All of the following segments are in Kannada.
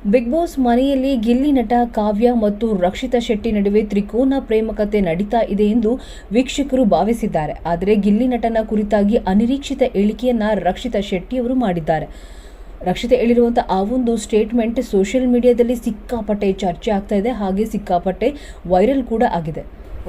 ಬಿಗ್ ಬಾಸ್ ಮನೆಯಲ್ಲಿ ಗಿಲ್ಲಿ ನಟ ಕಾವ್ಯ ಮತ್ತು ರಕ್ಷಿತಾ ಶೆಟ್ಟಿ ನಡುವೆ ತ್ರಿಕೋನ ಪ್ರೇಮ ಕಥೆ ನಡೀತಾ ಇದೆ ಎಂದು ವೀಕ್ಷಕರು ಭಾವಿಸಿದ್ದಾರೆ. ಆದರೆ ಗಿಲ್ಲಿ ನಟನ ಕುರಿತಾಗಿ ಅನಿರೀಕ್ಷಿತ ಹೇಳಿಕೆಯನ್ನ ರಕ್ಷಿತಾ ಶೆಟ್ಟಿ ಅವರು ಮಾಡಿದ್ದಾರೆ. ರಕ್ಷಿತಾ ಹೇಳಿರುವಂತಹ ಆ ಒಂದು ಸ್ಟೇಟ್ಮೆಂಟ್ ಸೋಷಿಯಲ್ ಮೀಡಿಯಾದಲ್ಲಿ ಸಿಕ್ಕಾಪಟ್ಟೆ ಚರ್ಚೆ ಆಗ್ತಾ ಇದೆ, ಹಾಗೆ ಸಿಕ್ಕಾಪಟ್ಟೆ ವೈರಲ್ ಕೂಡ ಆಗಿದೆ.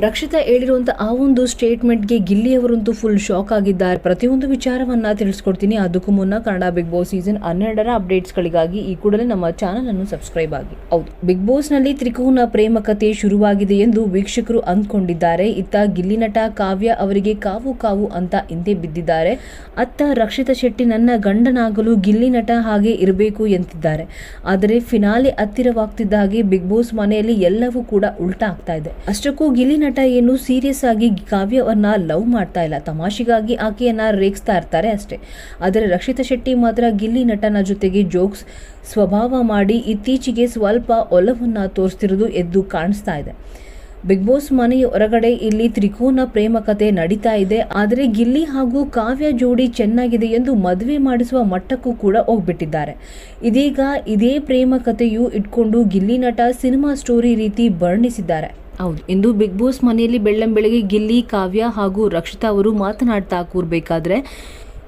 ರಕ್ಷಿತಾ ಹೇಳಿರುವಂಥ ಆ ಒಂದು ಸ್ಟೇಟ್ಮೆಂಟ್ಗೆ ಗಿಲ್ಲಿಯವರಂತೂ ಫುಲ್ ಶಾಕ್ ಆಗಿದ್ದಾರೆ. ಪ್ರತಿಯೊಂದು ವಿಚಾರವನ್ನ ತಿಳಿಸ್ಕೊಡ್ತೀನಿ. ಅದಕ್ಕೂ ಮುನ್ನ ಕನ್ನಡ ಬಿಗ್ ಬಾಸ್ ಸೀಸನ್ 12ರ ಅಪ್ಡೇಟ್ಸ್ಗಳಿಗಾಗಿ ಈ ಕೂಡಲೇ ನಮ್ಮ ಚಾನಲ್ ಅನ್ನು ಸಬ್ಸ್ಕ್ರೈಬ್ ಆಗಿ. ಹೌದು, ಬಿಗ್ ಬಾಸ್ ನಲ್ಲಿ ತ್ರಿಕೋನ ಪ್ರೇಮ ಕಥೆ ಶುರುವಾಗಿದೆ ಎಂದು ವೀಕ್ಷಕರು ಅಂದ್ಕೊಂಡಿದ್ದಾರೆ. ಇತ್ತ ಗಿಲ್ಲಿ ನಟ ಕಾವ್ಯ ಅವರಿಗೆ ಕಾವು ಕಾವು ಅಂತ ಹಿಂದೆ ಬಿದ್ದಿದ್ದಾರೆ. ಅತ್ತ ರಕ್ಷಿತಾ ಶೆಟ್ಟಿ ನನ್ನ ಗಂಡನಾಗಲು ಗಿಲ್ಲಿ ನಟ ಹಾಗೆ ಇರಬೇಕು ಎಂತಿದ್ದಾರೆ. ಆದರೆ ಫಿನಾಲೆ ಹತ್ತಿರವಾಗ್ತಿದ್ದ ಹಾಗೆ ಬಿಗ್ ಬಾಸ್ ಮನೆಯಲ್ಲಿ ಎಲ್ಲವೂ ಕೂಡ ಉಲ್ಟಾ ಆಗ್ತಾ ಇದೆ. ಅಷ್ಟಕ್ಕೂ ಗಿಲ್ಲಿ ನಟ ಏನು ಸೀರಿಯಸ್ ಆಗಿ ಕಾವ್ಯವನ್ನ ಲವ್ ಮಾಡ್ತಾ ಇಲ್ಲ, ತಮಾಷೆಗಾಗಿ ಆಕೆಯನ್ನ ರೇಗಿಸ್ತಾ ಇರ್ತಾರೆ ಅಷ್ಟೇ. ಆದರೆ ರಕ್ಷಿತಾ ಶೆಟ್ಟಿ ಮಾತ್ರ ಗಿಲ್ಲಿ ನಟನ ಜೊತೆಗೆ ಜೋಕ್ಸ್ ಸ್ವಭಾವ ಮಾಡಿ ಇತ್ತೀಚೆಗೆ ಸ್ವಲ್ಪ ಒಲವನ್ನ ತೋರಿಸ್ತಿರೋದು ಎದ್ದು ಕಾಣಿಸ್ತಾ ಇದೆ. ಬಿಗ್ ಬಾಸ್ ಮನೆಯ ಹೊರಗಡೆ ಇಲ್ಲಿ ತ್ರಿಕೋನ ಪ್ರೇಮ ಕಥೆ ನಡೀತಾ ಇದೆ. ಆದರೆ ಗಿಲ್ಲಿ ಹಾಗೂ ಕಾವ್ಯ ಜೋಡಿ ಚೆನ್ನಾಗಿದೆ ಎಂದು ಮದುವೆ ಮಾಡಿಸುವ ಮಟ್ಟಕ್ಕೂ ಕೂಡ ಹೋಗ್ಬಿಟ್ಟಿದ್ದಾರೆ. ಇದೀಗ ಇದೇ ಪ್ರೇಮ ಕಥೆಯು ಇಟ್ಕೊಂಡು ಗಿಲ್ಲಿ ನಟ ಸಿನಿಮಾ ಸ್ಟೋರಿ ರೀತಿ ಬಣ್ಣಿಸಿದ್ದಾರೆ. ಹೌದು, ಇಂದು ಬಿಗ್ ಬಾಸ್ ಮನೆಯಲ್ಲಿ ಬೆಳ್ಳಂಬೆಳಗ್ಗೆ ಗಿಲ್ಲಿ, ಕಾವ್ಯ ಹಾಗೂ ರಕ್ಷಿತಾ ಅವರು ಮಾತನಾಡ್ತಾ ಕೂರ್ಬೇಕಾದ್ರೆ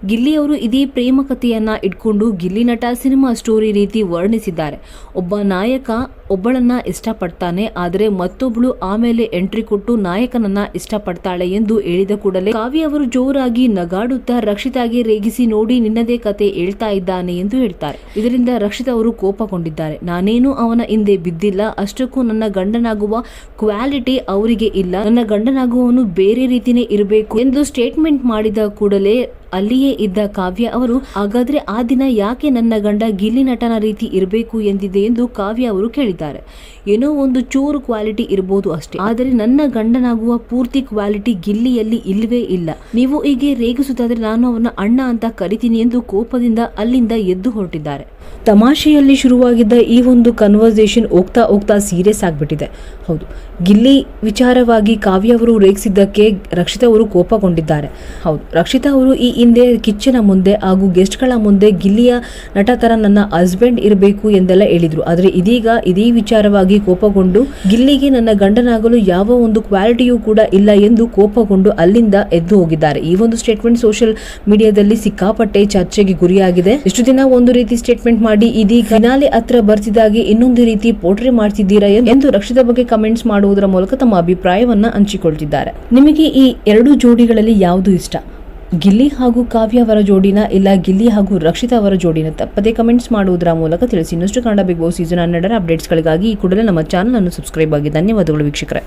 ಗಿಲ್ಲಿ ಅವರು ಇದೇ ಪ್ರೇಮ ಕಥೆಯನ್ನ ಇಟ್ಕೊಂಡು ಗಿಲ್ಲಿ ನಟ ಸಿನಿಮಾ ಸ್ಟೋರಿ ರೀತಿ ವರ್ಣಿಸಿದ್ದಾರೆ. ಒಬ್ಬ ನಾಯಕ ಒಬ್ಬಳನ್ನ ಇಷ್ಟಪಡ್ತಾನೆ, ಆದರೆ ಮತ್ತೊಬ್ಬಳು ಆಮೇಲೆ ಎಂಟ್ರಿ ಕೊಟ್ಟು ನಾಯಕನನ್ನ ಇಷ್ಟಪಡ್ತಾಳೆ ಎಂದು ಹೇಳಿದ ಕೂಡಲೇ ಕಾವ್ಯ ಅವರು ಜೋರಾಗಿ ನಗಾಡುತ್ತಾ ರಕ್ಷಿತಾಗೆ ರೇಗಿಸಿ ನೋಡಿ ನಿನ್ನದೇ ಕತೆ ಹೇಳ್ತಾ ಇದ್ದಾನೆ ಎಂದು ಹೇಳ್ತಾರೆ. ಇದರಿಂದ ರಕ್ಷಿತಾ ಅವರು ಕೋಪಗೊಂಡಿದ್ದಾರೆ. ನಾನೇನು ಅವನ ಹಿಂದೆ ಬಿದ್ದಿಲ್ಲ, ಅಷ್ಟಕ್ಕೂ ನನ್ನ ಗಂಡನಾಗುವ ಕ್ವಾಲಿಟಿ ಅವರಿಗೆ ಇಲ್ಲ, ನನ್ನ ಗಂಡನಾಗುವವನು ಬೇರೆ ರೀತಿನೇ ಇರಬೇಕು ಎಂದು ಸ್ಟೇಟ್ಮೆಂಟ್ ಮಾಡಿದ ಕೂಡಲೇ ಅಲ್ಲಿಯೇ ಇದ್ದ ಕಾವ್ಯ ಅವರು ಹಾಗಾದ್ರೆ ಆ ದಿನ ಯಾಕೆ ನನ್ನ ಗಂಡ ಗಿಲ್ಲಿ ನಟನ ರೀತಿ ಇರಬೇಕು ಎಂದಿದೆ ಎಂದು ಕಾವ್ಯ ಅವರು ಕೇಳಿದ್ದಾರೆ. ಏನೋ ಒಂದು ಚೂರು ಕ್ವಾಲಿಟಿ ಇರಬಹುದು ಅಷ್ಟೇ, ಆದರೆ ನನ್ನ ಗಂಡನಾಗುವ ಪೂರ್ತಿ ಕ್ವಾಲಿಟಿ ಗಿಲ್ಲಿಯಲ್ಲಿ ಇಲ್ಲವೇ ಇಲ್ಲ. ನೀವು ಹೀಗೆ ರೇಗಿಸುತ್ತಾದ್ರೆ ನಾನು ಅವನ ಅಣ್ಣ ಅಂತ ಕರಿತೀನಿ ಎಂದು ಕೋಪದಿಂದ ಅಲ್ಲಿಂದ ಎದ್ದು ಹೊರಟಿದ್ದಾರೆ. ತಮಾಷೆಯಲ್ಲಿ ಶುರುವಾಗಿದ್ದ ಈ ಒಂದು ಕನ್ವರ್ಸೇಷನ್ ಹೋಗ್ತಾ ಹೋಗ್ತಾ ಸೀರಿಯಸ್ ಆಗಿಬಿಟ್ಟಿದೆ. ಹೌದು, ಗಿಲ್ಲಿ ವಿಚಾರವಾಗಿ ಕಾವ್ಯ ಅವರು ರೇಗಿಸಿದ್ದಕ್ಕೆ ರಕ್ಷಿತಾ ಅವರು ಕೋಪಗೊಂಡಿದ್ದಾರೆ. ಹೌದು, ರಕ್ಷಿತಾ ಅವರು ಈ ಹಿಂದೆ ಕಿಚ್ಚನ ಮುಂದೆ ಹಾಗೂ ಗೆಸ್ಟ್ಗಳ ಮುಂದೆ ಗಿಲ್ಲಿಯ ನಟ ತರ ನನ್ನ ಹಸ್ಬೆಂಡ್ ಇರಬೇಕು ಎಂದೆಲ್ಲ ಹೇಳಿದ್ರು. ಆದರೆ ಇದೀಗ ಇದೇ ವಿಚಾರವಾಗಿ ಕೋಪಗೊಂಡು ಗಿಲ್ಲಿಗೆ ನನ್ನ ಗಂಡನಾಗಲು ಯಾವ ಒಂದು ಕ್ವಾಲಿಟಿಯೂ ಕೂಡ ಇಲ್ಲ ಎಂದು ಕೋಪಗೊಂಡು ಅಲ್ಲಿಂದ ಎದ್ದು ಹೋಗಿದ್ದಾರೆ. ಈ ಒಂದು ಸ್ಟೇಟ್ಮೆಂಟ್ ಸೋಷಿಯಲ್ ಮೀಡಿಯಾದಲ್ಲಿ ಸಿಕ್ಕಾಪಟ್ಟೆ ಚರ್ಚೆಗೆ ಗುರಿಯಾಗಿದೆ. ಇಷ್ಟು ದಿನ ಒಂದು ರೀತಿ ಸ್ಟೇಟ್ಮೆಂಟ್ ಮಾಡಿ ಇದೀಗ ಫಿನಾಲೆ ಹತ್ರ ಬರ್ತಿದ್ದಾಗೆ ಇನ್ನೊಂದು ರೀತಿ ಪೋರ್ಟ್ರೇ ಮಾಡ್ತಿದ್ದೀರಾ ಎಂದು ರಕ್ಷಿತಾ ಬಗ್ಗೆ ಕಮೆಂಟ್ಸ್ ಮಾಡುವುದರ ಮೂಲಕ ತಮ್ಮ ಅಭಿಪ್ರಾಯವನ್ನ ಹಂಚಿಕೊಳ್ತಿದ್ದಾರೆ. ನಿಮಗೆ ಈ ಎರಡು ಜೋಡಿಗಳಲ್ಲಿ ಯಾವುದು ಇಷ್ಟ? ಗಿಲ್ಲಿ ಹಾಗೂ ಕಾವ್ಯ ಅವರ ಜೋಡಿನ, ಇಲ್ಲ ಗಿಲ್ಲಿ ಹಾಗೂ ರಕ್ಷಿತಾ ಅವರ ಜೋಡಿನ? ತಪ್ಪದೇ ಕಮೆಂಟ್ಸ್ ಮಾಡುವುದರ ಮೂಲಕ ತಿಳಿಸಿ. ಇನ್ನಷ್ಟು ಕನ್ನಡ ಬಿಗ್ ಬಾಸ್ ಸೀಸನ್ 12ರ ಅಪ್ಡೇಟ್ಸ್ಗಳಿಗಾಗಿ ಈ ಕೂಡಲೇ ನಮ್ಮ ಚಾನಲ್ ಅನ್ನು ಸಬ್ಸ್ಕ್ರೈಬ್ ಆಗಿ. ಧನ್ಯವಾದಗಳು ವೀಕ್ಷಕರೇ.